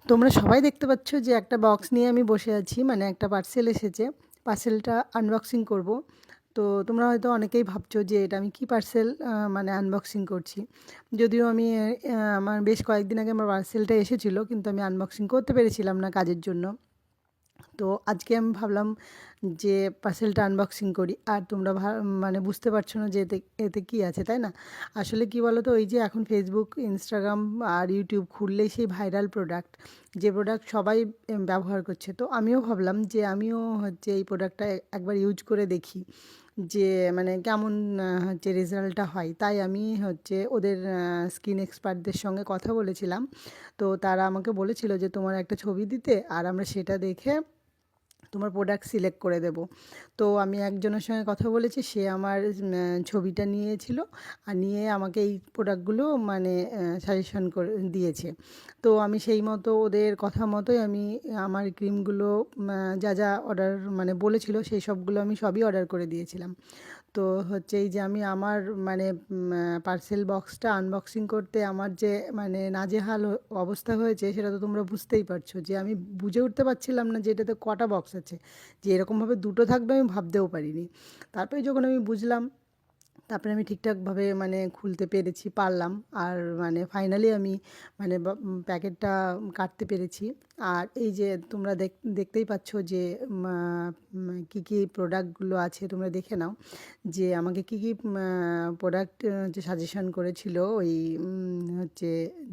তোমরা সবাই দেখতে পাচ্ছ যে একটা বক্স নিয়ে আমি বসে আছি, মানে একটা পার্সেল এসেছে। পার্সেলটা আনবক্সিং করব। তো তোমরা হয়তো অনেকেই ভাবছো যে এটা আমি কি পার্সেল মানে আনবক্সিং করছি। যদিও আমি আমার বেশ কয়েকদিন আগে আমার পার্সেলটা এসেছিলো, কিন্তু আমি আনবক্সিং করতে পেরেছিলাম না কাজের জন্য। তো আজকে আমি ভাবলাম যে পার্সেলটা আনবক্সিং করি। আর তোমরা মানে বুঝতে পারছো না যে এতে এতে কী আছে, তাই না? আসলে কি বলো তো, ওই যে এখন ফেসবুক, ইনস্টাগ্রাম আর ইউটিউব খুললেই সেই ভাইরাল প্রোডাক্ট, যে প্রোডাক্ট সবাই ব্যবহার করছে। তো আমিও ভাবলাম যে আমিও হচ্ছে এই প্রোডাক্টটা একবার ইউজ করে দেখি যে মানে কেমন হচ্ছে রেজাল্টটা হয়। তাই আমি হচ্ছে ওদের স্কিন এক্সপার্টদের সঙ্গে কথা বলেছিলাম। তো তারা আমাকে বলেছিল যে তোমার একটা ছবি দিতে, আর আমরা সেটা দেখে তোমার প্রোডাক্ট সিলেক্ট করে দেব। তো আমি একজনের সঙ্গে কথা বলেছি, সে আমার ছবিটা নিয়েছিল আর নিয়ে আমাকে এই প্রোডাক্টগুলো মানে সাজেশন করে দিয়েছে। তো আমি সেই মতো ওদের কথা মতোই আমি আমার ক্রিমগুলো যা যা অর্ডার মানে বলেছিল সেই সবগুলো আমি সবই অর্ডার করে দিয়েছিলাম। তো হচ্ছে এই যে আমি আমার মানে পার্সেল বক্সটা আনবক্সিং করতে আমার যে মানে নাজেহাল অবস্থা হয়েছে, সেটা তো তোমরা বুঝতেই পারছো যে আমি বুঝে উঠতে পারছিলাম না যে এটাতে কটা বক্স আছে। যে এরকমভাবে দুটো থাকবে আমি ভাবতেও পারিনি। তারপরে যখন আমি বুঝলাম, তারপরে আমি ঠিকঠাকভাবে মানে খুলতে পেরেছি, পারলাম। আর মানে ফাইনালি আমি মানে প্যাকেটটা কাটতে পেরেছি। আর এই যে তোমরা দেখতেই পাচ্ছ যে কী কী প্রোডাক্টগুলো আছে, তোমরা দেখে নাও যে আমাকে কী কী প্রোডাক্ট যে সাজেশন করেছিল ওই হচ্ছে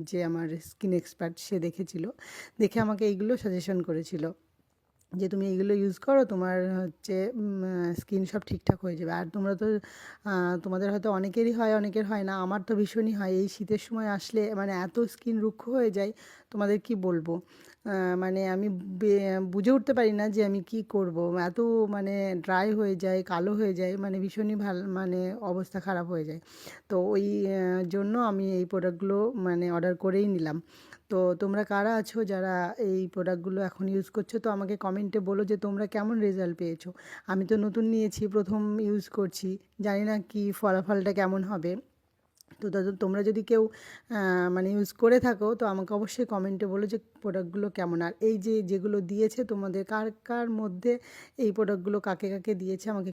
যে আমার স্কিন এক্সপার্ট, সে দেখেছিল, দেখে আমাকে এইগুলো সাজেশন করেছিল যে তুমি এগুলো ইউজ করো, তোমার হচ্ছে স্কিন সব ঠিকঠাক হয়ে যাবে। আর তোমরা তো তোমাদের হয়তো অনেকেরই হয়, অনেকের হয় না। আমার তো ভীষণই হয়, এই শীতের সময় আসলে মানে এত স্কিন রুক্ষ হয়ে যায়, তোমাদের কি বলবো। মানে আমি বুঝে উঠতে পারি না যে আমি কি করব। এত মানে ড্রাই হয়ে যায়, কালো হয়ে যায়, মানে ভীষণই মানে অবস্থা খারাপ হয়ে যায়। তো ওই জন্য আমি এই প্রোডাক্টগুলো মানে অর্ডার করেই নিলাম। তো তোমরা কারা আছো যারা এই প্রোডাক্টগুলো এখন ইউজ করছো, তো আমাকে কমেন্টে বলো যে তোমরা কেমন রেজাল্ট পেয়েছো। আমি তো নতুন নিয়েছি, প্রথম ইউজ করছি, জানি না কি ফলাফলটা কেমন হবে। তো তোমরা যদি কেউ মানে ইউজ করে থাকো, তো আমাকে অবশ্যই কমেন্টে বলো যে প্রোডাক্টগুলো কেমন। আর এই যে যেগুলো দিয়েছে তোমাদের কার কার মধ্যে এই প্রোডাক্টগুলো কাকে কাকে দিয়েছে আমাকে